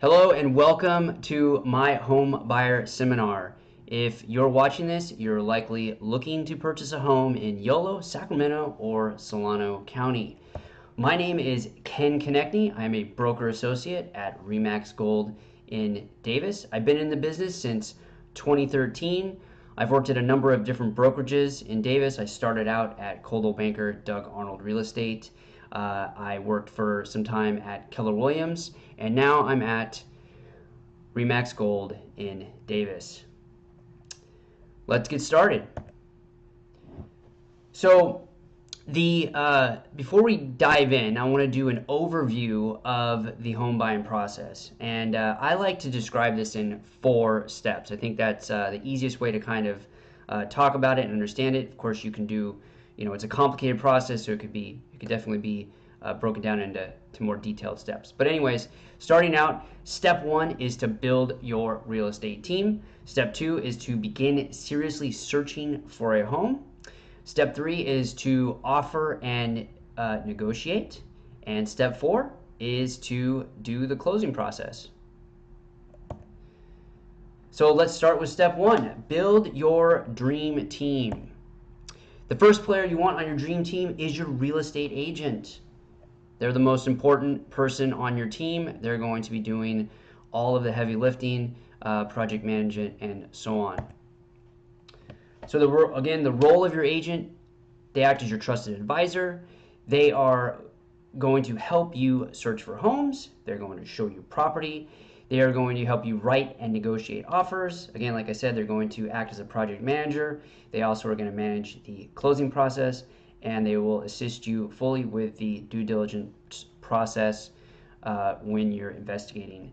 Hello and welcome to my home buyer seminar. If you're watching this, you're likely looking to purchase a home in Yolo, Sacramento, or Solano County. My name is Ken Konechny. I'm a broker associate at Remax Gold in Davis. I've been in the business since 2013. I've worked at a number of different brokerages in Davis. I started out at Coldwell Banker Doug Arnold Real Estate. I worked for some time at Keller Williams, and now I'm at Remax Gold in Davis. Let's get started. So before we dive in, I want to do an overview of the home buying process, and I like to describe this in 4 steps. I think that's the easiest way to kind of talk about it and understand it. Of course, you can do, it's a complicated process, so it could definitely be broken down into more detailed steps. But anyways, starting out, step 1 is to build your real estate team. Step 2 is to begin seriously searching for a home. Step 3 is to offer and negotiate. And step 4 is to do the closing process. So let's start with step 1, build your dream team. The first player you want on your dream team is your real estate agent. They're the most important person on your team. They're going to be doing all of the heavy lifting, project management, and so on. So again, the role of your agent, they act as your trusted advisor. They are going to help you search for homes. They're going to show you property. They are going to help you write and negotiate offers. Again, like I said, they're going to act as a project manager. They also are going to manage the closing process, and they will assist you fully with the due diligence process when you're investigating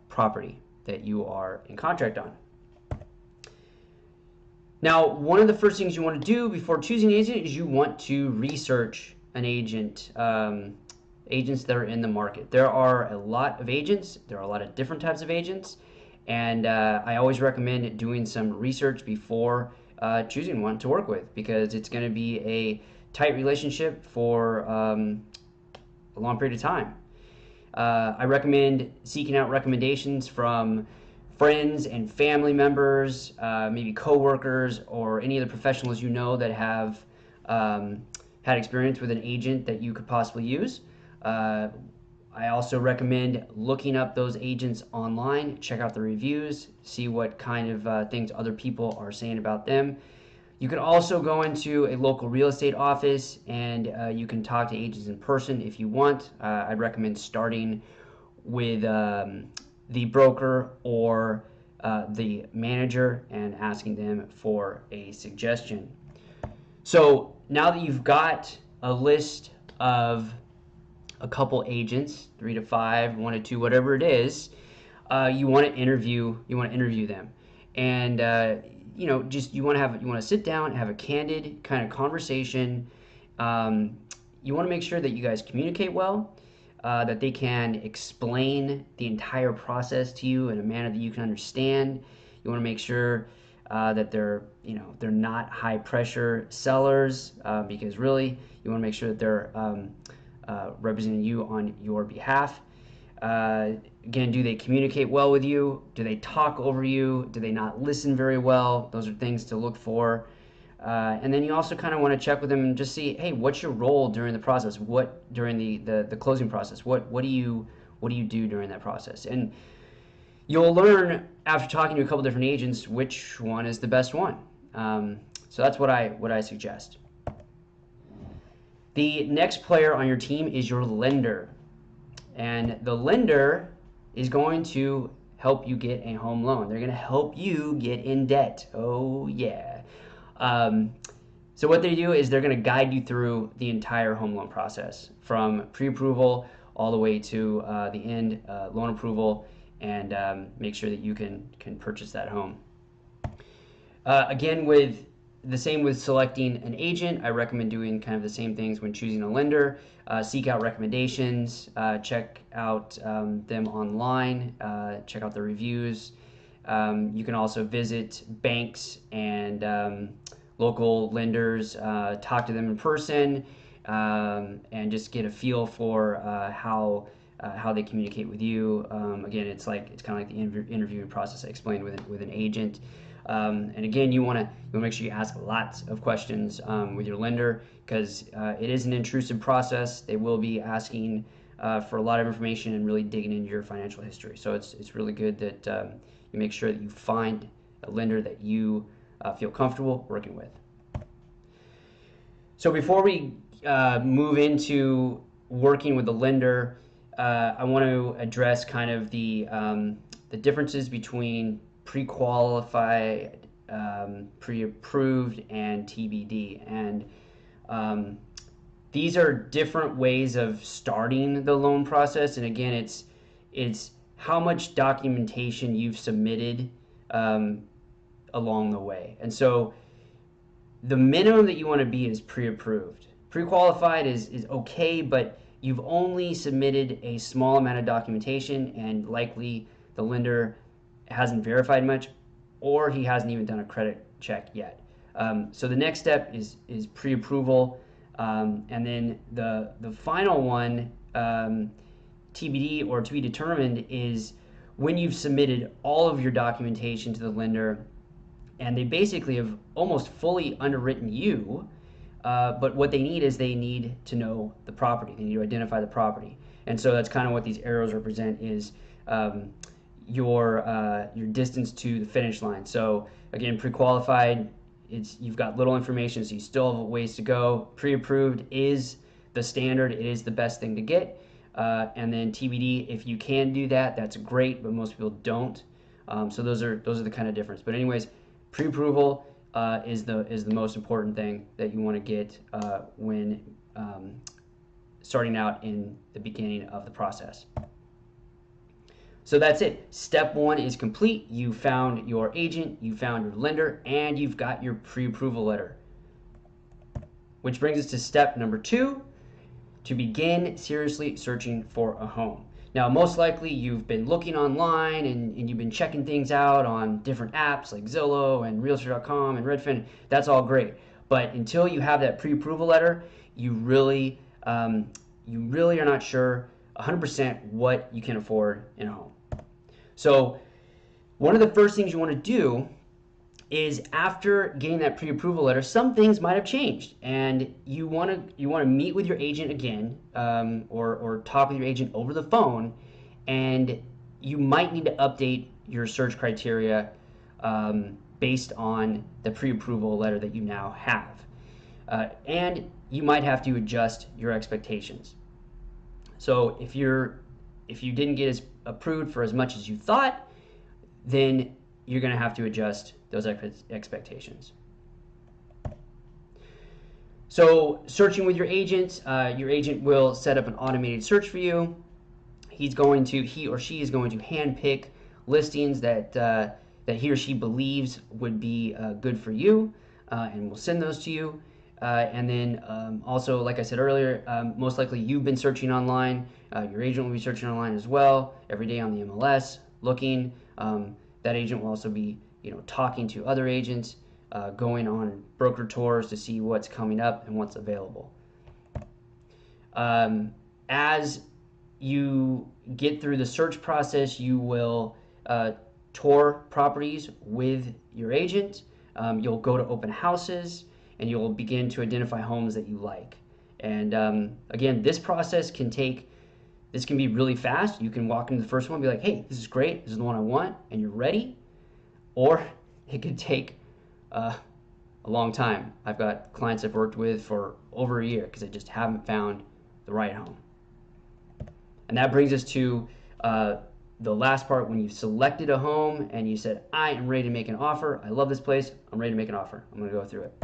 property that you are in contract on. Now, one of the first things you want to do before choosing an agent is you want to research an agent, agents that are in the market. There are a lot of agents. There are a lot of different types of agents, and I always recommend doing some research before choosing one to work with, because it's going to be a tight relationship for a long period of time. I recommend seeking out recommendations from friends and family members, maybe coworkers, or any of the professionals you know that have had experience with an agent that you could possibly use. I also recommend looking up those agents online, check out the reviews, see what kind of things other people are saying about them. You can also go into a local real estate office and you can talk to agents in person if you want. I'd recommend starting with the broker or the manager and asking them for a suggestion. So now that you've got a list of a couple agents, 3 to 5, 1 to 2, whatever it is, you want to interview them, and you want to sit down, have a candid kind of conversation. You want to make sure that you guys communicate well, that they can explain the entire process to you in a manner that you can understand. You want to make sure that they're not high pressure sellers, because really you want to make sure that they're representing you on your behalf. Again, do they communicate well with you? Do they talk over you? Do they not listen very well? Those are things to look for. And then you also kind of want to check with them and just see, hey, what's your role during the process? During the closing process? What do you do during that process? And you'll learn after talking to a couple different agents which one is the best one. So that's what I suggest. The next player on your team is your lender. And the lender is going to help you get a home loan. They're going to help you get in debt. Oh, yeah. So what they do is they're going to guide you through the entire home loan process, from pre-approval all the way to the end, loan approval, and make sure that you can purchase that home. Again, with selecting an agent, I recommend doing kind of the same things when choosing a lender. Seek out recommendations, check out them online, check out the reviews. You can also visit banks and local lenders, talk to them in person, and just get a feel for how how they communicate with you. Again, it's kind of like the interviewing process I explained with an agent. And again, you want to make sure you ask lots of questions with your lender, because it is an intrusive process. They will be asking for a lot of information and really digging into your financial history. So it's really good that you make sure that you find a lender that you feel comfortable working with. So before we move into working with the lender, I want to address kind of the differences between pre-qualified, pre-approved, and TBD. And these are different ways of starting the loan process. And again, it's how much documentation you've submitted along the way. And so the minimum that you want to be is pre-approved. Pre-qualified is okay, but you've only submitted a small amount of documentation, and likely the lender hasn't verified much, or he hasn't even done a credit check yet. So the next step is pre-approval, and then the final one, TBD or to be determined, is when you've submitted all of your documentation to the lender, and they basically have almost fully underwritten you, but what they need is they need to know the property. They need to identify the property. And so that's kind of what these arrows represent, is your distance to the finish line. So again, pre-qualified, you've got little information, so you still have a ways to go. Pre-approved is the standard. It is the best thing to get. And then TBD, if you can do that, that's great, but most people don't. So those are the kind of difference. But anyways, pre-approval is the most important thing that you want to get when starting out in the beginning of the process. So that's it. Step one is complete. You found your agent, you found your lender, and you've got your pre-approval letter. Which brings us to step number 2, to begin seriously searching for a home. Now, most likely you've been looking online and you've been checking things out on different apps like Zillow and Realtor.com and Redfin. That's all great. But until you have that pre-approval letter, you really are not sure 100% what you can afford in a home. So one of the first things you want to do is, after getting that pre-approval letter, some things might have changed, and you want to meet with your agent again, or talk with your agent over the phone, and you might need to update your search criteria based on the pre-approval letter that you now have, and you might have to adjust your expectations. So if you didn't get approved for as much as you thought, then you're going to have to adjust those expectations. So searching with your agent will set up an automated search for you. He or she is going to handpick listings that he or she believes would be good for you, and will send those to you. And then also, like I said earlier, most likely you've been searching online. Your agent will be searching online as well, every day on the MLS, looking. That agent will also be talking to other agents, going on broker tours to see what's coming up and what's available. As you get through the search process, you will tour properties with your agent. You'll go to open houses, and you'll begin to identify homes that you like. And again, this process can be really fast. You can walk into the first one and be like, hey, this is great, this is the one I want, and you're ready. Or it could take a long time. I've got clients I've worked with for over a year because I just haven't found the right home. And that brings us to the last part, when you've selected a home and you said, I am ready to make an offer. I love this place. I'm ready to make an offer. I'm going to go through it.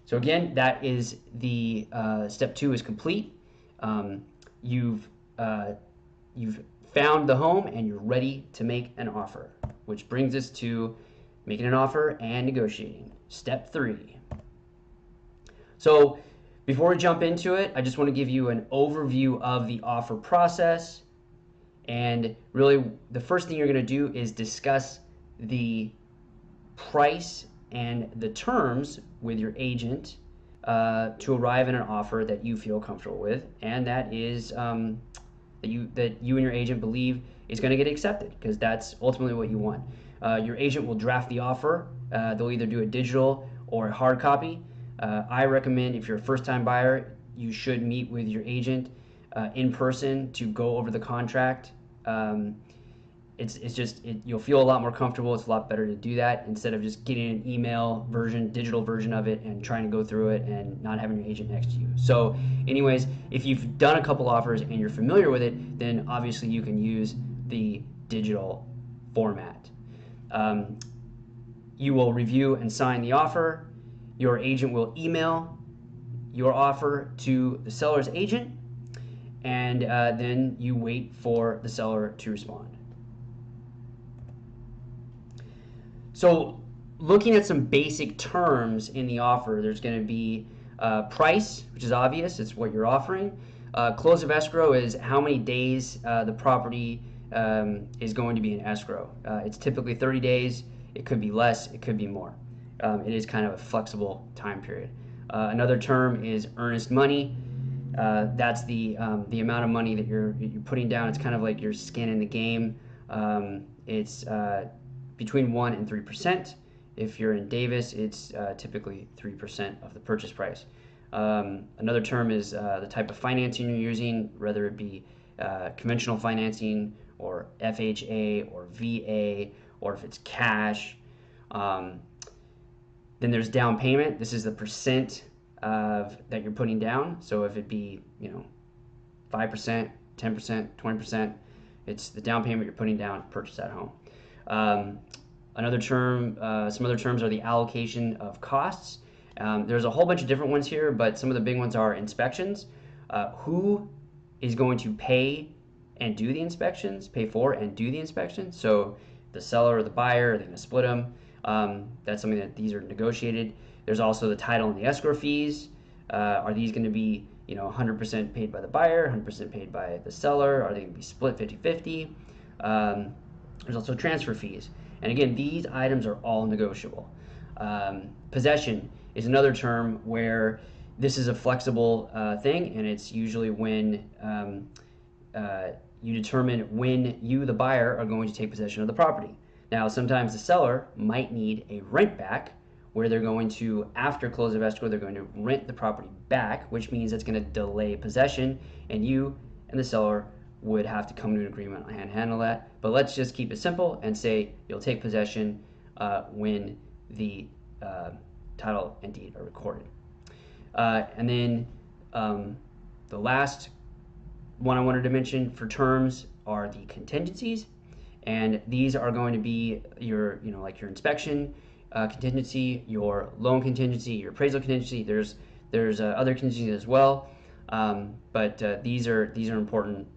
So again, that is the step 2 is complete. You've found the home and you're ready to make an offer, which brings us to making an offer and negotiating. Step 3. So before we jump into it, I just want to give you an overview of the offer process. And really, the first thing you're going to do is discuss the price and the terms with your agent to arrive at an offer that you feel comfortable with, and that is that you and your agent believe is going to get accepted, because that's ultimately what you want. Your agent will draft the offer. They'll either do a digital or a hard copy. I recommend, if you're a first-time buyer, you should meet with your agent in person to go over the contract. You'll feel a lot more comfortable. It's a lot better to do that instead of just getting an email version, digital version of it, and trying to go through it and not having your agent next to you. So anyways, if you've done a couple offers and you're familiar with it, then obviously you can use the digital format. You will review and sign the offer. Your agent will email your offer to the seller's agent, and then you wait for the seller to respond. So looking at some basic terms in the offer, there's going to be price, which is obvious. It's what you're offering. Close of escrow is how many days the property is going to be in escrow. It's typically 30 days. It could be less. It could be more. It is kind of a flexible time period. Another term is earnest money. That's the amount of money that you're putting down. It's kind of like your skin in the game. It's between 1% and 3%. If you're in Davis, it's typically 3% of the purchase price. Another term is the type of financing you're using, whether it be conventional financing or FHA or VA, or if it's cash. Then there's down payment. This is the percent that you're putting down. So if it be 5%, 10%, 20%, it's the down payment you're putting down to purchase that home. Another term, some other terms are the allocation of costs. There's a whole bunch of different ones here, but some of the big ones are inspections. Who is going to pay and do the inspections, pay for and do the inspections? So the seller or the buyer, are they going to split them? That's something that these are negotiated. There's also the title and the escrow fees. Are these going to be 100% paid by the buyer, 100% paid by the seller? Are they going to be split 50-50? There's also transfer fees. And again, these items are all negotiable. Possession is another term where this is a flexible thing, and it's usually when you determine when you, the buyer, are going to take possession of the property. Now, sometimes the seller might need a rent back, where they're going to, after close of escrow, they're going to rent the property back, which means it's going to delay possession, and you and the seller would have to come to an agreement and handle that. But let's just keep it simple and say you'll take possession when the title and deed are recorded. And then the last one I wanted to mention for terms are the contingencies, and these are going to be your, like your inspection contingency, your loan contingency, your appraisal contingency. There's other contingencies as well, but these are important.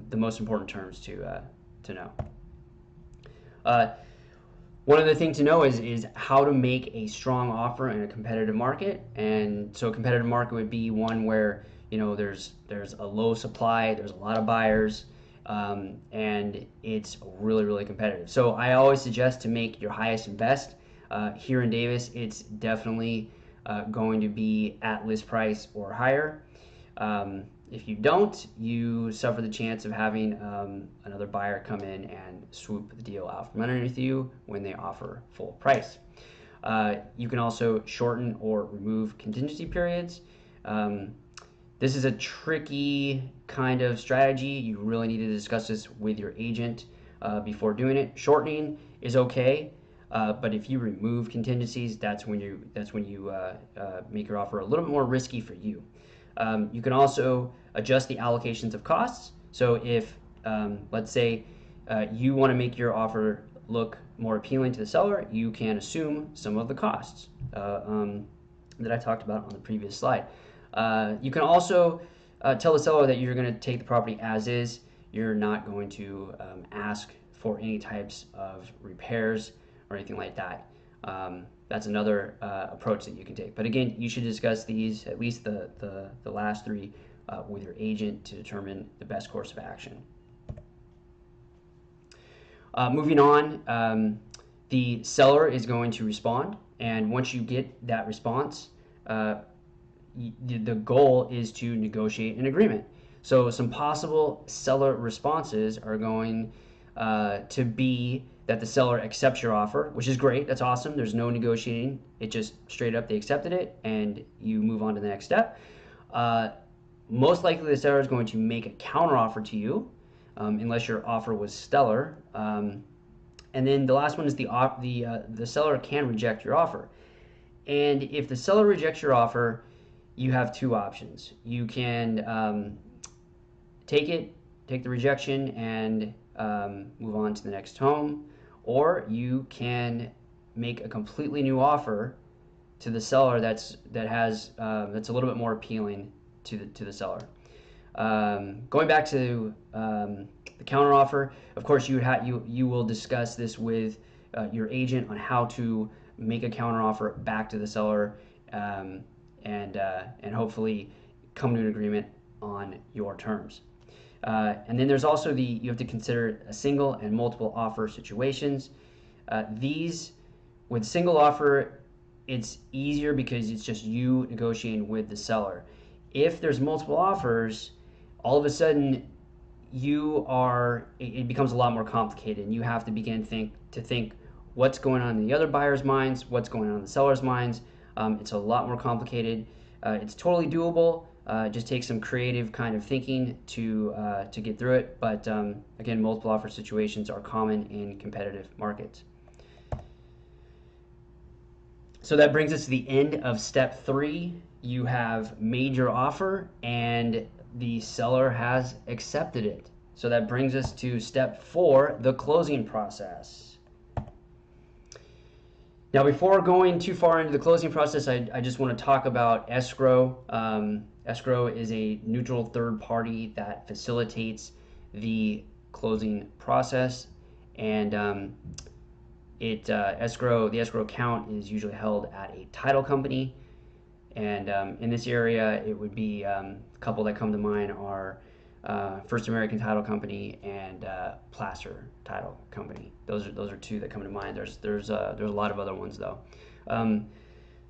The most important terms to know. One other thing to know is how to make a strong offer in a competitive market. And so a competitive market would be one where there's a low supply, there's a lot of buyers, and it's really, really competitive. So I always suggest to make your highest and best. Here in Davis, it's definitely going to be at list price or higher. If you don't, you suffer the chance of having another buyer come in and swoop the deal out from underneath you when they offer full price. You can also shorten or remove contingency periods. This is a tricky kind of strategy. You really need to discuss this with your agent before doing it. Shortening is okay, but if you remove contingencies, that's when you make your offer a little bit more risky for you. You can also adjust the allocations of costs. So if, let's say, you want to make your offer look more appealing to the seller, you can assume some of the costs that I talked about on the previous slide. You can also tell the seller that you're going to take the property as is. You're not going to ask for any types of repairs or anything like that. That's another approach that you can take. But again, you should discuss these, at least the last three, with your agent to determine the best course of action. Moving on, the seller is going to respond, and once you get that response, the goal is to negotiate an agreement. So some possible seller responses are going to be that the seller accepts your offer, which is great. That's awesome. There's no negotiating. It just straight up they accepted it, and you move on to the next step. Most likely the seller is going to make a counteroffer to you, unless your offer was stellar. And then the last one is the seller can reject your offer. And if the seller rejects your offer, you have two options. You can take the rejection, and move on to the next home, or you can make a completely new offer to the seller that's a little bit more appealing to the seller. Going back to the counteroffer, of course, you will discuss this with your agent on how to make a counteroffer back to the seller, and hopefully come to an agreement on your terms. And then there's also you have to consider a single and multiple offer situations. With single offer, it's easier because it's just you negotiating with the seller. If there's multiple offers, all of a sudden it becomes a lot more complicated, and you have to begin to think what's going on in the other buyer's minds, what's going on in the seller's minds. It's a lot more complicated. It's totally doable. It just takes some creative kind of thinking to get through it. But again, multiple offer situations are common in competitive markets. So that brings us to the end of step 3. You have made your offer and the seller has accepted it. So that brings us to step 4, the closing process. Now, before going too far into the closing process, I just want to talk about escrow. Escrow is a neutral third party that facilitates the closing process, and the escrow account is usually held at a title company. And in this area, it would be a couple that come to mind are First American Title Company and Placer Title Company. Those are two that come to mind. There's a lot of other ones though.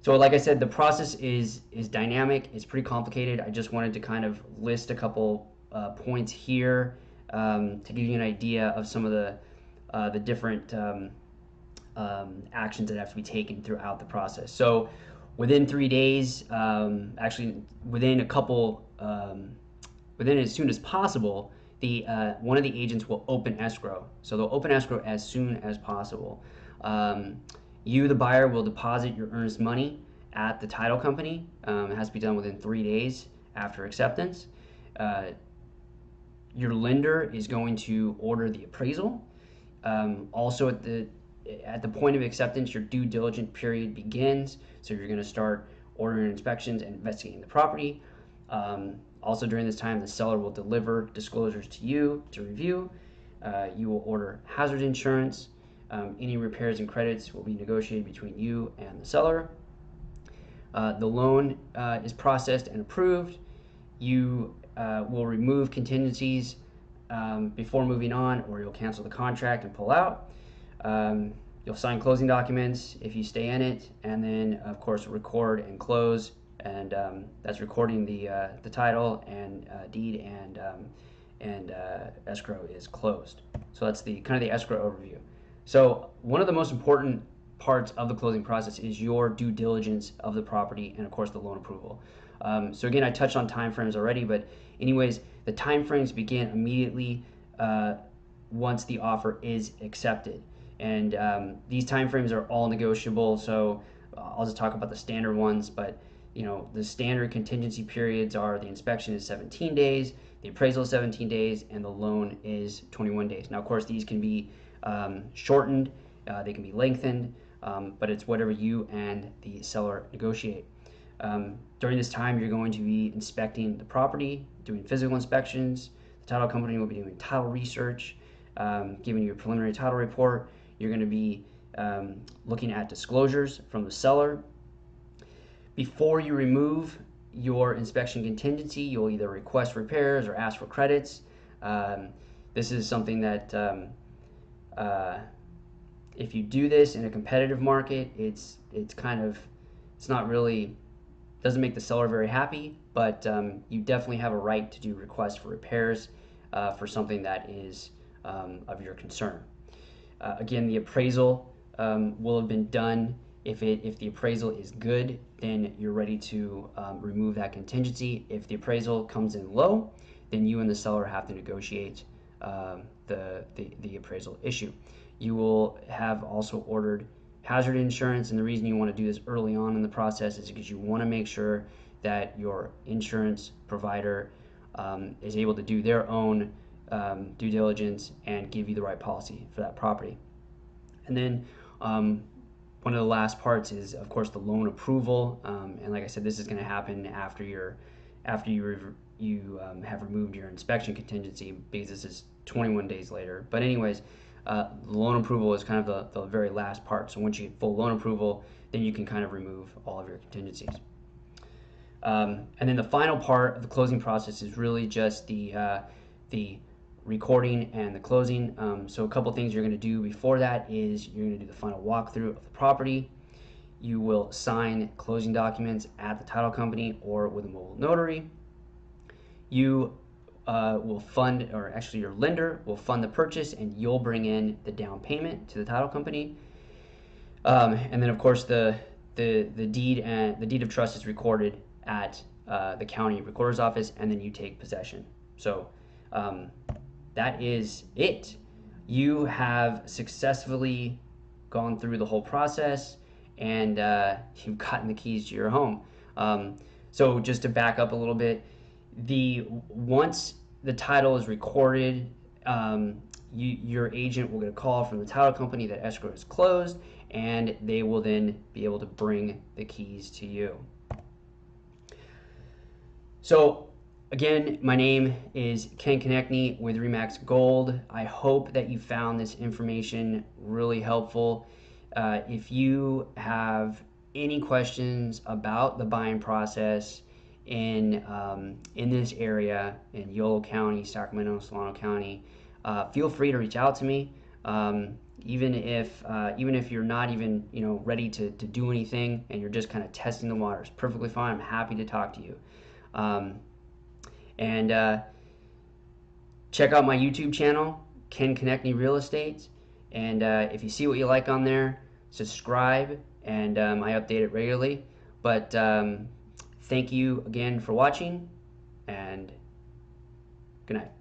So like I said, the process is dynamic. It's pretty complicated. I just wanted to kind of list a couple points here to give you an idea of some of the different actions that have to be taken throughout the process. So within 3 days, actually within as soon as possible, one of the agents will open escrow. So they'll open escrow as soon as possible. You, the buyer, will deposit your earnest money at the title company. It has to be done within 3 days after acceptance. Your lender is going to order the appraisal. Also, at the point of acceptance, your due diligence period begins. So you're going to start ordering inspections and investigating the property. Also, during this time, the seller will deliver disclosures to you to review. You will order hazard insurance. Any repairs and credits will be negotiated between you and the seller. The loan is processed and approved. You will remove contingencies before moving on, or you'll cancel the contract and pull out. You'll sign closing documents if you stay in it, and then of course record and close, and that's recording the title and deed, and escrow is closed. So that's the kind of the escrow overview. So one of the most important parts of the closing process is your due diligence of the property and of course the loan approval. So again, I touched on timeframes already, but anyways, the timeframes begin immediately once the offer is accepted. And these timeframes are all negotiable, so I'll just talk about the standard ones, but the standard contingency periods are the inspection is 17 days, the appraisal is 17 days, and the loan is 21 days. Now, of course, these can be shortened, they can be lengthened, but it's whatever you and the seller negotiate. During this time, you're going to be inspecting the property, doing physical inspections. The title company will be doing title research, giving you a preliminary title report. You're going to be looking at disclosures from the seller. Before you remove your inspection contingency, you'll either request repairs or ask for credits. This is something that if you do this in a competitive market, it's not really Doesn't make the seller very happy, but you definitely have a right to do requests for repairs for something that is of your concern. Again, the appraisal will have been done. If the appraisal is good, then you're ready to remove that contingency. If the appraisal comes in low, then you and the seller have to negotiate the appraisal issue. You will have also ordered hazard insurance, and the reason you want to do this early on in the process is because you want to make sure that your insurance provider is able to do their own due diligence and give you the right policy for that property. And then one of the last parts is, of course, the loan approval. And like I said, this is going to happen after you have removed your inspection contingency, because this is 21 days later. But anyways, the loan approval is kind of the very last part. So once you get full loan approval, then you can kind of remove all of your contingencies. And then the final part of the closing process is really just the recording and the closing. So a couple things you're going to do before that is you're going to do the final walkthrough of the property. You will sign closing documents at the title company or with a mobile notary. You will fund, or actually your lender will fund the purchase, and you'll bring in the down payment to the title company. And then of course the deed of trust is recorded at the county recorder's office, and then you take possession. So that is it. You have successfully gone through the whole process, and you've gotten the keys to your home. So just to back up a little bit, once the title is recorded, your agent will get a call from the title company that escrow is closed, and they will then be able to bring the keys to you. So again, my name is Ken Konechny with Remax Gold. I hope that you found this information really helpful. If you have any questions about the buying process in this area, in Yolo County, Sacramento, Solano County, feel free to reach out to me. Even if you're not even ready to do anything and you're just kind of testing the waters, perfectly fine. I'm happy to talk to you. And check out my YouTube channel, Ken Konechny Real Estate. And if you see what you like on there, subscribe, and I update it regularly. But thank you again for watching, and good night.